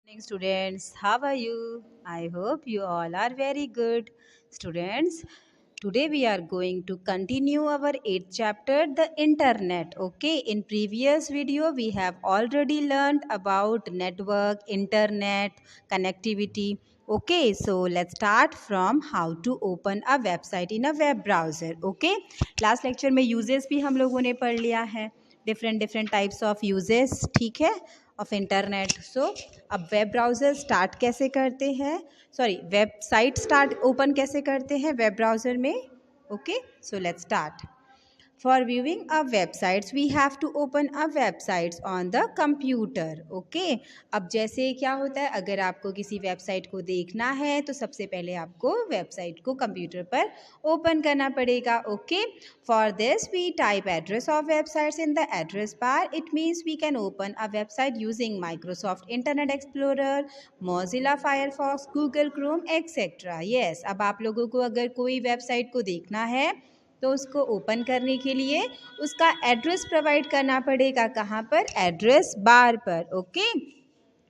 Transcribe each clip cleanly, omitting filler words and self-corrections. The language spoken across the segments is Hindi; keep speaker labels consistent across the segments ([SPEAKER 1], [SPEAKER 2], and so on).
[SPEAKER 1] Morning, students. How are you? I hope you all are very good. Students, today we are going to continue our 8th chapter, the internet. Okay, in previous video we have already learned about network, internet, connectivity. Okay, so let's start from how to open a website in a web browser. Okay, last lecture में uses भी हम लोगों ने पढ़ लिया है, different types of uses, ठीक है, ऑफ इंटरनेट. सो अब वेब ब्राउज़र स्टार्ट कैसे करते हैं, सॉरी वेबसाइट स्टार्ट ओपन कैसे करते हैं वेब ब्राउज़र में. Okay, so let's start. For viewing a websites, we have to open a websites on the computer. Okay. अब जैसे क्या होता है, अगर आपको किसी वेबसाइट को देखना है तो सबसे पहले आपको वेबसाइट को कंप्यूटर पर ओपन करना पड़ेगा. Okay, for this we type address of websites in the address bar. It means we can open a website using Microsoft Internet Explorer, Mozilla Firefox, Google Chrome etcetera. Yes, अब आप लोगों को अगर कोई वेबसाइट को देखना है तो उसको ओपन करने के लिए उसका एड्रेस प्रोवाइड करना पड़ेगा. कहाँ पर? एड्रेस बार पर. ओके,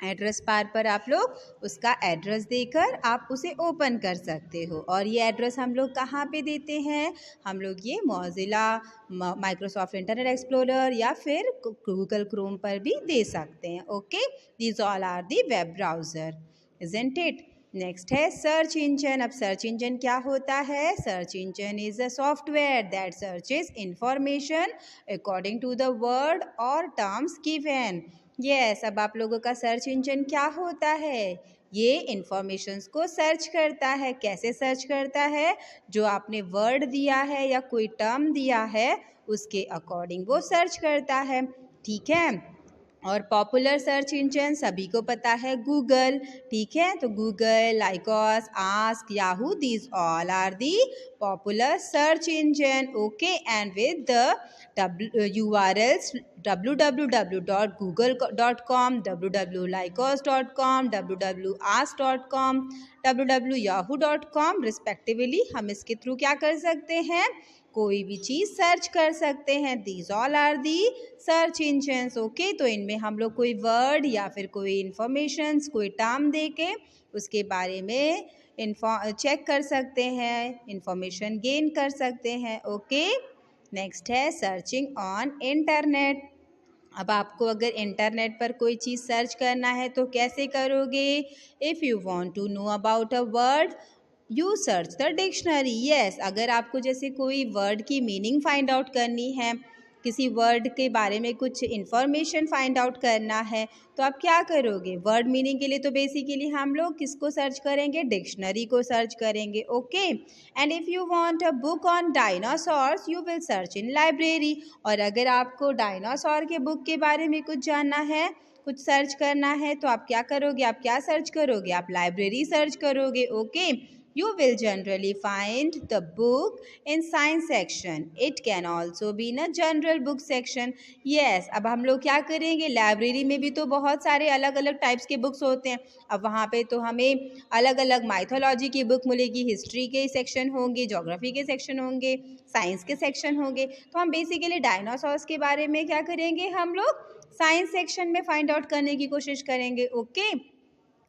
[SPEAKER 1] एड्रेस बार पर आप लोग उसका एड्रेस देकर आप उसे ओपन कर सकते हो. और ये एड्रेस हम लोग कहाँ पे देते हैं? हम लोग ये मोजिला, माइक्रोसॉफ्ट इंटरनेट एक्सप्लोरर या फिर गूगल क्रोम पर भी दे सकते हैं. Okay, these all are the web browser, isn't it. Next है सर्च इंजन. अब सर्च इंजन क्या होता है? Search engine is a software that searches information according to the word और टर्म्स गिवन. यस, अब आप लोगों का सर्च इंजन क्या होता है? ये इंफॉर्मेशंस को सर्च करता है. कैसे सर्च करता है? जो आपने वर्ड दिया है या कोई टर्म दिया है उसके अकॉर्डिंग वो सर्च करता है. ठीक है, और पॉपुलर सर्च इंजन सभी को पता है गूगल. ठीक है, तो Google, Lycos, Ask, Yahoo, these all are the popular search engine. Okay, and with the URLs www.google.com, www.lycos.com, www.ask.com, www.yahoo.com respectively हम इसके थ्रू क्या कर सकते हैं? कोई भी चीज़ सर्च कर सकते हैं. These all are the search engines. Okay, तो इनमें हम लोग कोई वर्ड या फिर कोई इंफॉर्मेशंस, कोई टर्म दे के उसके बारे में चेक कर सकते हैं, इंफॉर्मेशन गेन कर सकते हैं. ओके, नेक्स्ट है सर्चिंग ऑन इंटरनेट. अब आपको अगर इंटरनेट पर कोई चीज़ सर्च करना है तो कैसे करोगे? If you want to know about a word you search the dictionary. Yes, अगर आपको जैसे कोई वर्ड की मीनिंग फाइंड आउट करनी है, किसी वर्ड के बारे में कुछ इन्फॉर्मेशन फाइंड आउट करना है, तो आप क्या करोगे? वर्ड मीनिंग के लिए तो बेसिकली हम लोग किसको सर्च करेंगे? डिक्शनरी को सर्च करेंगे. Okay, and if you want a book on dinosaurs you will search in library. और अगर आपको डायनासोर के बुक के बारे में कुछ जानना है, कुछ सर्च करना है, तो आप क्या करोगे? आप क्या सर्च करोगे? आप लाइब्रेरी सर्च करोगे. Okay, you will generally find the book in science section. It can also be in a general book section. Yes, अब हम लोग क्या करेंगे? लाइब्रेरी में भी तो बहुत सारे अलग अलग टाइप्स के बुक्स होते हैं. अब वहाँ पे तो हमें अलग अलग माइथोलॉजी की बुक मिलेगी, हिस्ट्री के सेक्शन होंगे, जोग्राफी के सेक्शन होंगे, साइंस के सेक्शन होंगे. तो हम बेसिकली डायनासोर्स के बारे में क्या करेंगे? हम लोग साइंस सेक्शन में फाइंड आउट करने की कोशिश करेंगे. ओके,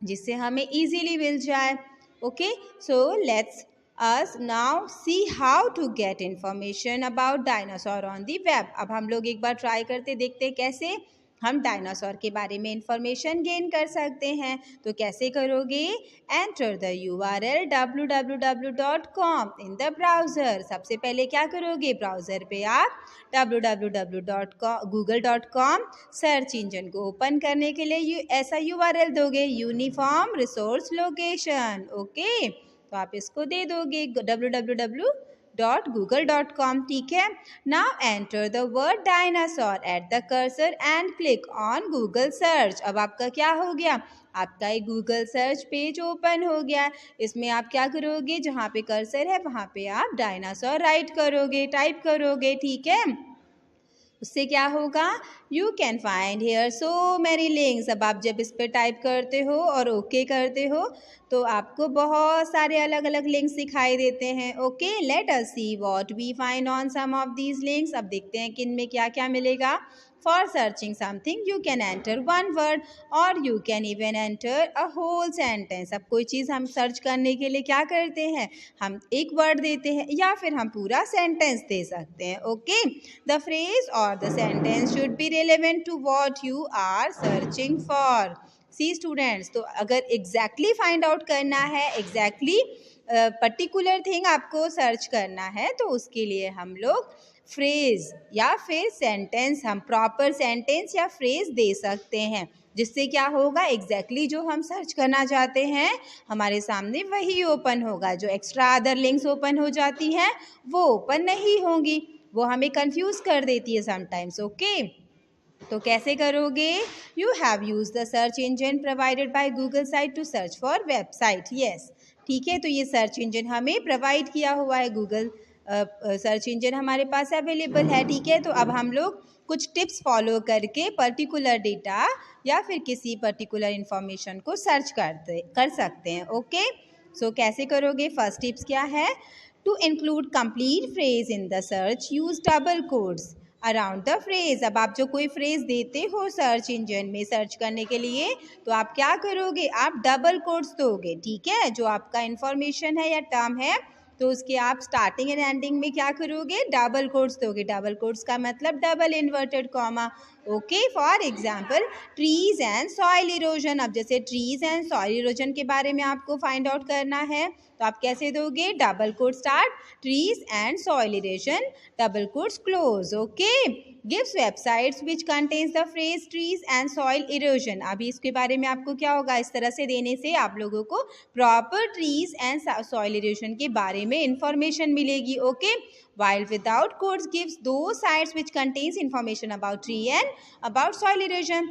[SPEAKER 1] जिससे हमें ईजीली मिल जाए. Okay, so let's us now see how to get information about dinosaur on the web. अब हम लोग एक बार ट्राई करते देखते हैं कैसे हम डायनासोर के बारे में इंफॉर्मेशन गेन कर सकते हैं. तो कैसे करोगे? Enter the URL www.com in the browser. सबसे पहले क्या करोगे? ब्राउज़र पे आप www.google.com सर्च इंजन को ओपन करने के लिए ऐसा URL दोगे, यूनिफॉर्म रिसोर्स लोकेशन. ओके, तो आप इसको दे दोगे www.google.com. ठीक है, now enter the word dinosaur at the cursor and click on Google search. अब आपका क्या हो गया? आपका एक गूगल सर्च पेज ओपन हो गया. इसमें आप क्या करोगे? जहाँ पे कर्सर है वहाँ पे आप डायनासोर राइट करोगे, टाइप करोगे. ठीक है, उससे क्या होगा? You can find here so many links. अब आप जब इस पर टाइप करते हो और ओके करते हो तो आपको बहुत सारे अलग अलग लिंक्स दिखाई देते हैं. Okay, let us see what we find on some of these links. अब देखते हैं कि इनमें क्या क्या मिलेगा. For searching something, you can enter one word or you can even enter a whole sentence. अब कोई चीज़ हम सर्च करने के लिए क्या करते हैं, हम एक वर्ड देते हैं या फिर हम पूरा सेंटेंस दे सकते हैं. ओके, द फ्रेज और the sentence should be relevant to what you are searching for. See students, तो अगर एग्जैक्टली फाइंड आउट करना है, एग्जैक्टली पर्टिकुलर थिंग आपको सर्च करना है, तो उसके लिए हम लोग फ्रेज या फिर सेंटेंस, हम प्रॉपर सेंटेंस या फ्रेज दे सकते हैं, जिससे क्या होगा, एग्जैक्टली जो हम सर्च करना चाहते हैं हमारे सामने वही ओपन होगा. जो एक्स्ट्रा अदर लिंक्स ओपन हो जाती हैं वो ओपन नहीं होंगी, वो हमें कंफ्यूज कर देती है समटाइम्स. ओके, तो कैसे करोगे, you have use the search engine provided by Google site to search for website. Yes, ठीक है, तो ये सर्च इंजन हमें प्रोवाइड किया हुआ है, गूगल सर्च इंजन हमारे पास अवेलेबल है. ठीक है, तो अब हम लोग कुछ टिप्स फॉलो करके पर्टिकुलर डेटा या फिर किसी पर्टिकुलर इंफॉर्मेशन को सर्च कर सकते हैं. ओके, सो कैसे करोगे, फर्स्ट टिप्स क्या है, to include complete phrase in the search, use double codes around the phrase. अब आप जो कोई फ्रेज देते हो सर्च इंजन में सर्च करने के लिए, तो आप क्या करोगे, आप डबल कोड्स दोगे. ठीक है, जो आपका इंफॉर्मेशन है या टर्म है, तो उसके आप स्टार्टिंग एंड एंडिंग में क्या करोगे, डबल कोड्स दोगे. डबल कोड्स का मतलब double inverted comma. Okay, for example trees and soil erosion. अब जैसे ट्रीज एंड सॉइल इरोजन के बारे में आपको फाइंड आउट करना है, तो आप कैसे दोगे, double quote start, trees and soil erosion, double codes close. Okay, gives websites which contains the phrase trees and soil erosion. अभी इसके बारे में आपको क्या होगा, इस तरह से देने से आप लोगों को proper trees and soil erosion के बारे में इंफॉर्मेशन मिलेगी. Okay, while without codes gives those sites which contains information about tree and about soil erosion.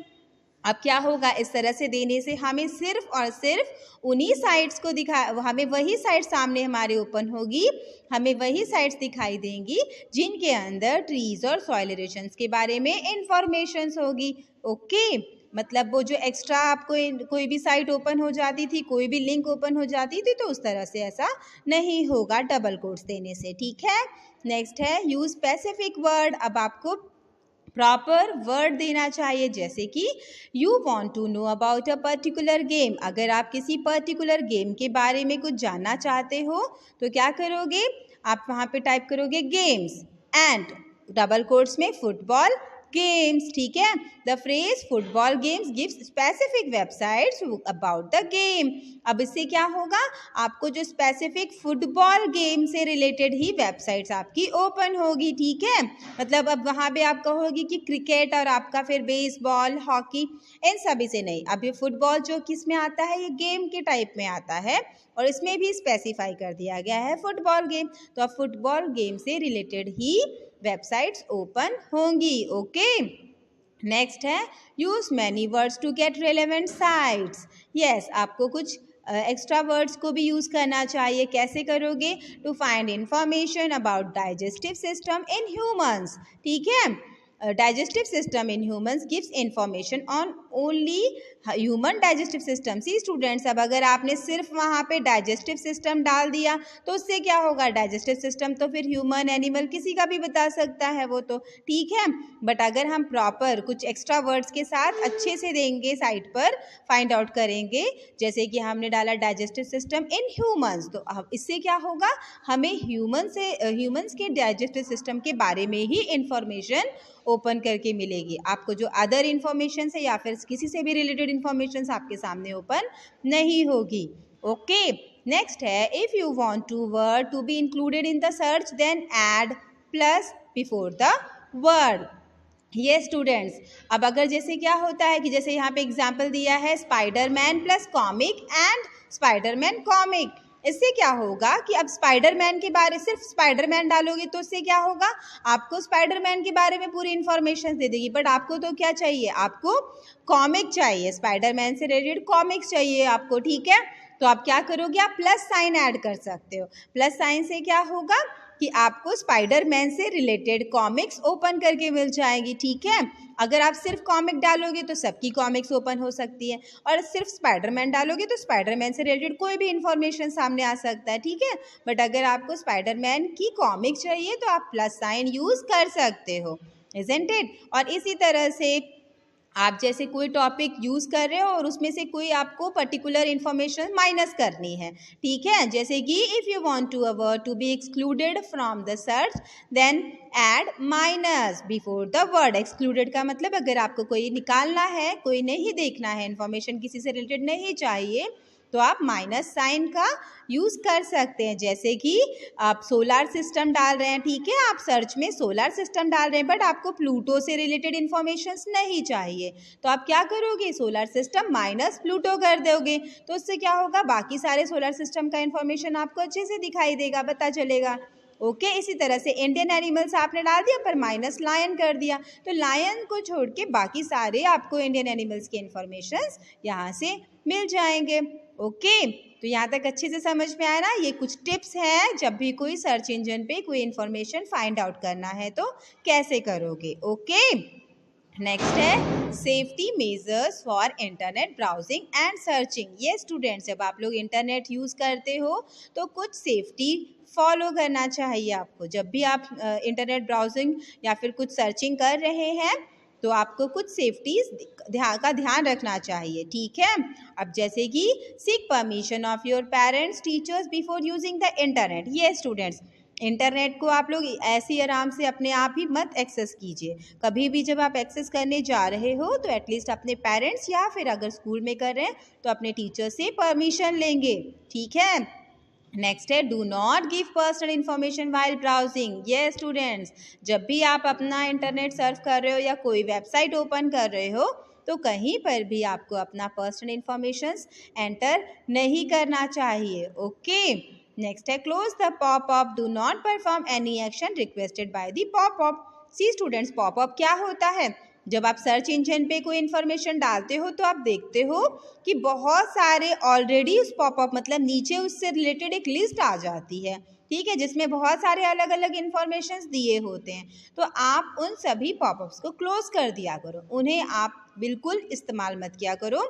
[SPEAKER 1] अब क्या होगा, इस तरह से देने से हमें सिर्फ और सिर्फ उन्हीं साइट्स को हमें वही साइट सामने हमारे ओपन होगी, हमें वही साइट्स दिखाई देंगी जिनके अंदर ट्रीज और सॉइल इरोजन के बारे में इंफॉर्मेशन होगी. ओके, मतलब वो जो एक्स्ट्रा आपको कोई भी साइट ओपन हो जाती थी, कोई भी लिंक ओपन हो जाती थी, तो उस तरह से ऐसा नहीं होगा डबल कोट्स देने से. ठीक है, नेक्स्ट है यूज स्पेसिफिक वर्ड. अब आपको प्रॉपर वर्ड देना चाहिए, जैसे कि you want to know about a particular game. अगर आप किसी पर्टिकुलर गेम के बारे में कुछ जानना चाहते हो, तो क्या करोगे, आप वहाँ पे टाइप करोगे गेम्स एंड डबल कोट्स में फुटबॉल गेम्स. ठीक है, the phrase football games gives specific websites about the game. अब इससे क्या होगा, आपको जो स्पेसिफिक फुटबॉल गेम से रिलेटेड ही वेबसाइट्स आपकी ओपन होगी. ठीक है, मतलब अब वहाँ पे आप कहोगी कि क्रिकेट और आपका फिर बेसबॉल, हॉकी, इन सभी से नहीं. अब ये फुटबॉल जो किस में आता है, ये गेम के टाइप में आता है और इसमें भी स्पेसिफाई कर दिया गया है फुटबॉल गेम. तो अब फुटबॉल गेम से रिलेटेड ही वेबसाइट्स ओपन होंगी. ओके, नेक्स्ट है use many words to get relevant sites. Yes, आपको कुछ एक्स्ट्रा वर्ड्स को भी यूज़ करना चाहिए. कैसे करोगे, to find information about digestive system in humans. ठीक है, digestive system in humans gives information on only human digestive system. C students, अब अगर आपने सिर्फ वहाँ पे डाइजेस्टिव सिस्टम डाल दिया तो उससे क्या होगा, डाइजेस्टिव सिस्टम तो फिर ह्यूमन, एनिमल किसी का भी बता सकता है वो तो. ठीक है, बट अगर हम प्रॉपर कुछ एक्स्ट्रा वर्ड्स के साथ अच्छे से देंगे, साइट पर फाइंड आउट करेंगे, जैसे कि हमने डाला डाइजेस्टिव सिस्टम इन ह्यूमंस, तो अब इससे क्या होगा, हमें ह्यूमंस के डाइजेस्टिव सिस्टम के बारे में ही इंफॉर्मेशन ओपन करके मिलेगी. आपको जो अदर इन्फॉर्मेशन है या फिर किसी से भी रिलेटेड इन्फॉर्मेशन आपके सामने ओपन नहीं होगी. ओके, नेक्स्ट है if you want to word to be included in the search then add plus before the word. ये स्टूडेंट्स, अब अगर जैसे क्या होता है कि जैसे यहाँ पे एग्जाम्पल दिया है Spiderman plus comic and Spiderman comic. इससे क्या होगा कि अब स्पाइडरमैन के बारे सिर्फ स्पाइडरमैन डालोगे तो इससे क्या होगा, आपको स्पाइडरमैन के बारे में पूरी इन्फॉर्मेशन दे देगी. बट आपको तो क्या चाहिए, आपको कॉमिक चाहिए, स्पाइडरमैन से रिलेटेड कॉमिक्स चाहिए आपको. ठीक है, तो आप क्या करोगे, आप प्लस साइन ऐड कर सकते हो. प्लस साइन से क्या होगा कि आपको स्पाइडरमैन से रिलेटेड कॉमिक्स ओपन करके मिल जाएगी. ठीक है, अगर आप सिर्फ कॉमिक डालोगे तो सबकी कॉमिक्स ओपन हो सकती है, और सिर्फ स्पाइडरमैन डालोगे तो स्पाइडरमैन से रिलेटेड कोई भी इन्फॉर्मेशन सामने आ सकता है. ठीक है, बट अगर आपको स्पाइडरमैन की कॉमिक चाहिए तो आप प्लस साइन यूज़ कर सकते हो. Isn't it. और इसी तरह से आप जैसे कोई टॉपिक यूज़ कर रहे हो और उसमें से कोई आपको पर्टिकुलर इन्फॉर्मेशन माइनस करनी है, ठीक है, जैसे कि if you want to a word to be excluded from the search then add minus before the word. Excluded का मतलब अगर आपको कोई निकालना है, कोई नहीं देखना है, इन्फॉर्मेशन किसी से रिलेटेड नहीं चाहिए, तो आप माइनस साइन का यूज़ कर सकते हैं। जैसे कि आप सोलार सिस्टम डाल रहे हैं, ठीक है, आप सर्च में सोलार सिस्टम डाल रहे हैं बट आपको प्लूटो से रिलेटेड इन्फॉर्मेशंस नहीं चाहिए, तो आप क्या करोगे, सोलार सिस्टम माइनस प्लूटो कर दोगे। तो उससे क्या होगा, बाकी सारे सोलार सिस्टम का इन्फॉर्मेशन आपको अच्छे से दिखाई देगा, पता चलेगा। ओके इसी तरह से इंडियन एनिमल्स आपने डाल दिया पर माइनस लायन कर दिया, तो लायन को छोड़ के बाकी सारे आपको इंडियन एनिमल्स के इन्फॉर्मेशंस यहाँ से मिल जाएंगे। ओके तो यहाँ तक अच्छे से समझ में आया ना। ये कुछ टिप्स हैं, जब भी कोई सर्च इंजन पे कोई इन्फॉर्मेशन फाइंड आउट करना है तो कैसे करोगे। ओके नेक्स्ट है safety measures for internet browsing and searching. ये स्टूडेंट्स, जब आप लोग इंटरनेट यूज़ करते हो तो कुछ सेफ्टी फॉलो करना चाहिए आपको। जब भी आप इंटरनेट ब्राउजिंग या फिर कुछ सर्चिंग कर रहे हैं तो आपको कुछ सेफ्टीज का ध्यान रखना चाहिए, ठीक है। अब जैसे कि seek permission of your parents teachers before using the internet. ये स्टूडेंट्स, इंटरनेट को आप लोग ऐसे ही आराम से अपने आप ही मत एक्सेस कीजिए। कभी भी जब आप एक्सेस करने जा रहे हो तो एटलीस्ट अपने पेरेंट्स या फिर अगर स्कूल में कर रहे हैं तो अपने टीचर से परमिशन लेंगे, ठीक है। नेक्स्ट है do not give personal information while browsing. ये स्टूडेंट्स, जब भी आप अपना इंटरनेट सर्फ कर रहे हो या कोई वेबसाइट ओपन कर रहे हो तो कहीं पर भी आपको अपना पर्सनल इन्फॉर्मेशन एंटर नहीं करना चाहिए। ओके नेक्स्ट है close the popup, do not perform any action requested by the popup. See students, popup क्या होता है, जब आप सर्च इंजन पे कोई इन्फॉर्मेशन डालते हो तो आप देखते हो कि बहुत सारे ऑलरेडी उस पॉपअप मतलब नीचे उससे रिलेटेड एक लिस्ट आ जाती है, ठीक है, जिसमें बहुत सारे अलग अलग इन्फॉर्मेशंस दिए होते हैं। तो आप उन सभी पॉपअप्स को क्लोज कर दिया करो, उन्हें आप बिल्कुल इस्तेमाल मत किया करो,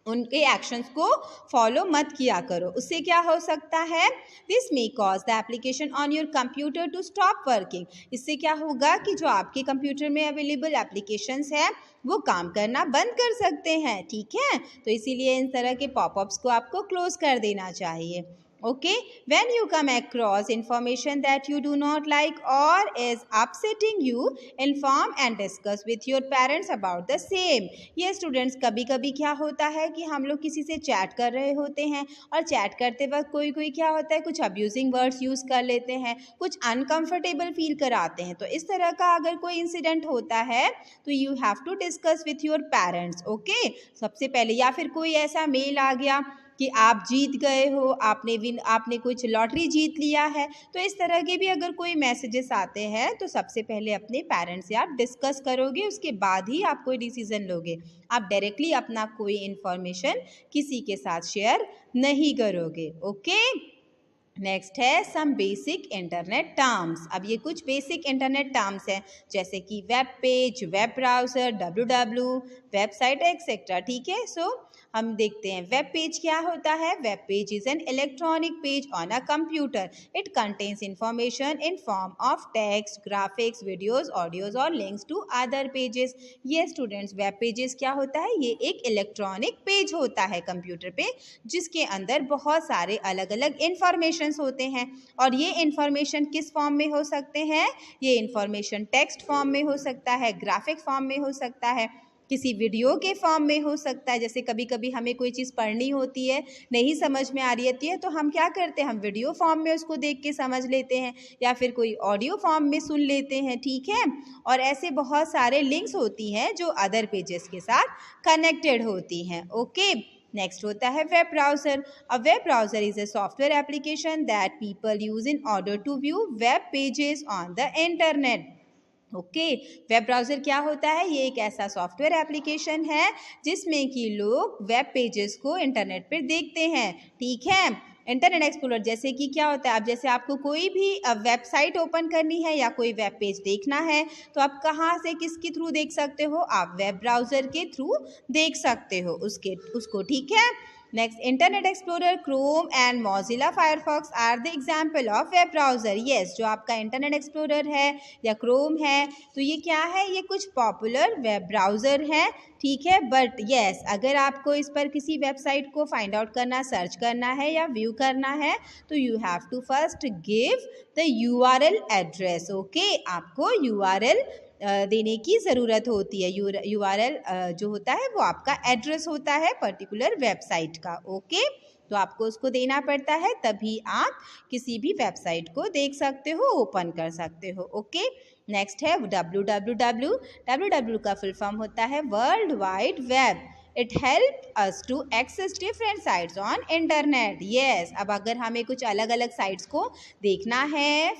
[SPEAKER 1] उनके एक्शंस को फॉलो मत किया करो। उससे क्या हो सकता है, this may cause the application on your computer to stop working. इससे क्या होगा कि जो आपके कंप्यूटर में अवेलेबल एप्लीकेशंस है वो काम करना बंद कर सकते हैं, ठीक है। तो इसीलिए इन तरह के पॉपअप्स को आपको क्लोज कर देना चाहिए। Okay, when you come across information that you do not like or is upsetting you, inform and discuss with your parents about the same। ये स्टूडेंट्स, कभी कभी क्या होता है कि हम लोग किसी से चैट कर रहे होते हैं और चैट करते वक्त कोई कोई क्या होता है, कुछ अब्यूजिंग वर्ड्स यूज़ कर लेते हैं, कुछ अनकंफर्टेबल फील कराते हैं। तो इस तरह का अगर कोई इंसिडेंट होता है तो you have to discuss with your parents. Okay सबसे पहले, या फिर कोई ऐसा मेल आ गया कि आप जीत गए हो, आपने कुछ लॉटरी जीत लिया है, तो इस तरह के भी अगर कोई मैसेजेस आते हैं तो सबसे पहले अपने पेरेंट्स से आप डिस्कस करोगे, उसके बाद ही आप कोई डिसीजन लोगे। आप डायरेक्टली अपना कोई इन्फॉर्मेशन किसी के साथ शेयर नहीं करोगे। ओके नेक्स्ट है सम बेसिक इंटरनेट टर्म्स। अब ये कुछ बेसिक इंटरनेट टर्म्स हैं, जैसे कि web page, web browser, www, website etcetera, ठीक है। सो हम देखते हैं वेब पेज क्या होता है। Web page is an electronic page on a computer. It contains information in form of text, graphics, videos, audios और लिंक्स टू अदर पेजेस। ये स्टूडेंट्स, वेब पेजेस क्या होता है, ये एक इलेक्ट्रॉनिक पेज होता है कंप्यूटर पे, जिसके अंदर बहुत सारे अलग अलग इंफॉर्मेशन होते हैं। और ये इंफॉर्मेशन किस फॉर्म में हो सकते हैं, ये इंफॉर्मेशन टेक्स्ट फॉर्म में हो सकता है, ग्राफिक फॉर्म में हो सकता है, किसी वीडियो के फॉर्म में हो सकता है। जैसे कभी कभी हमें कोई चीज़ पढ़नी होती है, नहीं समझ में आ रही है, तो हम क्या करते हैं, हम वीडियो फॉर्म में उसको देख के समझ लेते हैं या फिर कोई ऑडियो फॉर्म में सुन लेते हैं, ठीक है। और ऐसे बहुत सारे लिंक्स होती हैं जो अदर पेजेस के साथ कनेक्टेड होती हैं। ओके नेक्स्ट होता है web browser. A web browser is a software application that people use in order to view web pages on the internet. Okay web browser क्या होता है, ये एक ऐसा सॉफ्टवेयर एप्लीकेशन है जिसमें कि लोग वेब पेजेस को इंटरनेट पर देखते हैं, ठीक है। इंटरनेट एक्सप्लोरर जैसे कि क्या होता है, अब जैसे आपको कोई भी वेबसाइट ओपन करनी है या कोई वेब पेज देखना है तो आप कहाँ से किसके थ्रू देख सकते हो, आप वेब ब्राउज़र के थ्रू देख सकते हो उसको, ठीक है। Next, Internet Explorer, Chrome and Mozilla Firefox are the example of web browser. Yes, जो आपका Internet Explorer है या Chrome है, तो ये क्या है, ये कुछ पॉपुलर वेब ब्राउज़र हैं, ठीक है. बट येस, अगर आपको इस पर किसी वेबसाइट को फाइंड आउट करना, सर्च करना है या व्यू करना है, तो you have to first give the URL address. Okay, आपको URL देने की ज़रूरत होती है. URL जो होता है वो आपका एड्रेस होता है पर्टिकुलर वेबसाइट का. ओके, तो आपको उसको देना पड़ता है, तभी आप किसी भी वेबसाइट को देख सकते हो, ओपन कर सकते हो. ओके, नेक्स्ट है www. www का फुल फॉर्म होता है world wide web. It help us to access different sites on internet. Yes, अब अगर हमें कुछ अलग अलग साइट्स को देखना है,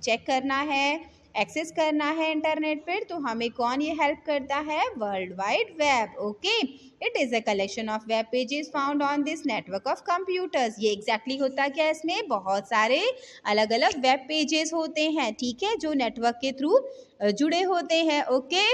[SPEAKER 1] चेक करना है, एक्सेस करना है इंटरनेट पर, तो हमें कौन ये हेल्प करता है, world wide web. Okay, it is a collection of web pages found on this network of computers. ये एग्जैक्टली होता क्या है, इसमें बहुत सारे अलग अलग वेब पेजेस होते हैं, ठीक है, जो नेटवर्क के थ्रू जुड़े होते हैं. ओके,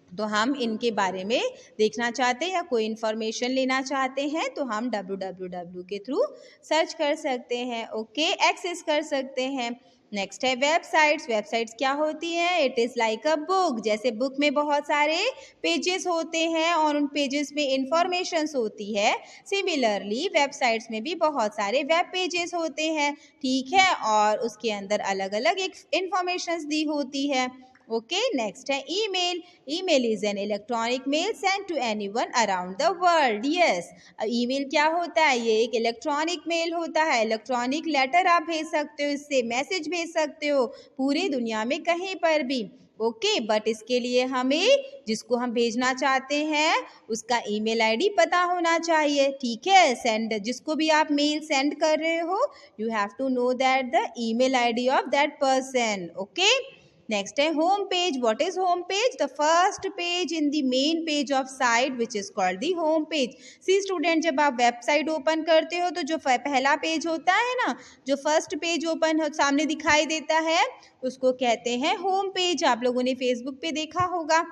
[SPEAKER 1] तो हम इनके बारे में देखना चाहते हैं या कोई इन्फॉर्मेशन लेना चाहते हैं, तो हम www के थ्रू सर्च कर सकते हैं. ओके, एक्सेस कर सकते हैं. नेक्स्ट है वेबसाइट्स. वेबसाइट्स क्या होती हैं, it is like a book. जैसे बुक में बहुत सारे पेजेस होते हैं और उन पेजेस में इंफॉर्मेशंस होती है, सिमिलरली वेबसाइट्स में भी बहुत सारे वेब पेजेस होते हैं, ठीक है, और उसके अंदर अलग अलग एक इंफॉर्मेशंस दी होती है. ओके, नेक्स्ट है email. Email is an electronic mail send to anyone around the world. Yes, email क्या होता है, ये एक इलेक्ट्रॉनिक मेल होता है, इलेक्ट्रॉनिक लेटर आप भेज सकते हो, इससे मैसेज भेज सकते हो पूरी दुनिया में कहीं पर भी. ओके, बट इसके लिए हमें जिसको हम भेजना चाहते हैं उसका ईमेल आईडी पता होना चाहिए, ठीक है. सेंड, जिसको भी आप मेल सेंड कर रहे हो, you have to know that the email ID of that person. Okay, next है home page. What is home page, the first page in the main page of site which is called the home page. See student, जब आप वेबसाइट ओपन करते हो तो जो पहला पेज होता है ना, जो फर्स्ट पेज ओपन सामने दिखाई देता है, उसको कहते हैं होम पेज. आप लोगों ने फेसबुक पे देखा होगा,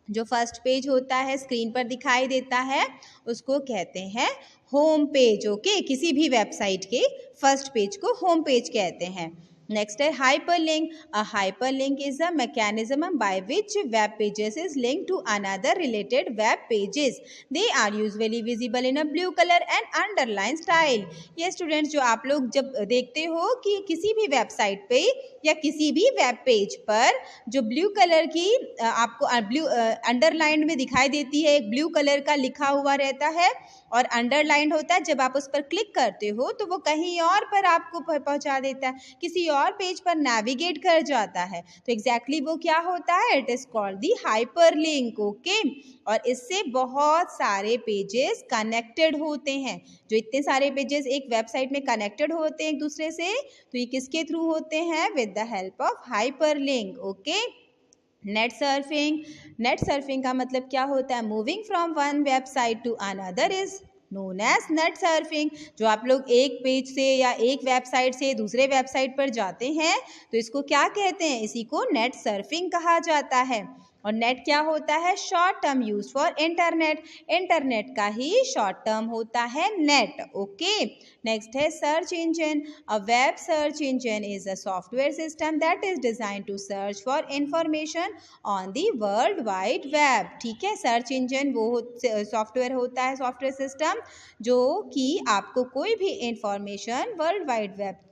[SPEAKER 1] जो फर्स्ट पेज होता है स्क्रीन पर दिखाई देता है, उसको कहते हैं होम पेज. ओके, किसी भी वेबसाइट के फर्स्ट पेज को होम पेज कहते हैं. Next है hyperlink. A hyperlink is a mechanism by which web pages is linked to another related web pages. They are usually visible in a blue color and underline style. ये स्टूडेंट्स, जो आप लोग जब देखते हो कि किसी भी वेबसाइट पे या किसी भी वेब पेज पर जो ब्लू कलर की आपको ब्लू अंडरलाइन में दिखाई देती है, एक ब्लू कलर का लिखा हुआ रहता है और अंडरलाइन होता है, जब आप उस पर क्लिक करते हो तो वो कहीं और पर आपको पहुंचा देता है, किसी और पेज पर नेविगेट कर जाता है. तो एग्जैक्टली वो क्या होता है, it is called the hyperlink. Okay, और इससे बहुत सारे पेजेस कनेक्टेड होते हैं. जो इतने सारे पेजेस एक वेबसाइट में कनेक्टेड होते हैं एक दूसरे से, तो ये किसके थ्रू होते हैं, with the help of hyperlink. Okay, net surfing. Net surfing का मतलब क्या होता है, moving from one website to another is known as net surfing. जो आप लोग एक पेज से या एक वेबसाइट से दूसरे वेबसाइट पर जाते हैं, तो इसको क्या कहते हैं, इसी को नेट सर्फिंग कहा जाता है. और नेट क्या होता है, short term use for internet. Internet का ही शॉर्ट टर्म होता है नेट. ओके, नेक्स्ट है search engine. A web search engine is a software system that is design to search for information on the world wide web. ठीक है, सर्च इंजन वो सॉफ्टवेयर होता है, सॉफ्टवेयर सिस्टम जो कि आपको कोई भी information world wide web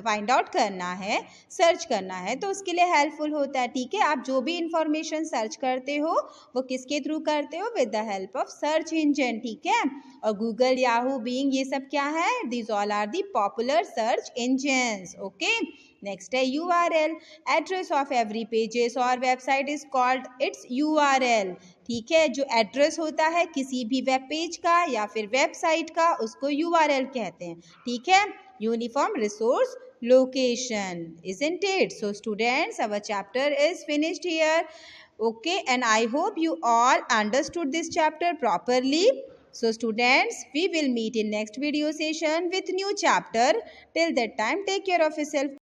[SPEAKER 1] find out करना है, सर्च करना है, तो उसके लिए हेल्पफुल होता है. ठीक है, आप जो भी इंफॉर्मेशन सर्च करते हो वो किसके थ्रू करते हो, with the help of search engine. ठीक है, और गूगल, याहू, बिंग, ये सब क्या है, these all are the popular search engines. Okay, next है URL. Address of every pages or website is called its URL. ठीक है, जो एड्रेस होता है किसी भी वेब पेज का या फिर वेबसाइट का, उसको URL कहते हैं. ठीक है, uniform resource location, isn't it? So students, our chapter is finished here. Okay, and I hope you all understood this chapter properly. So students, we will meet in next video session with new chapter. Till that time, take care of yourself.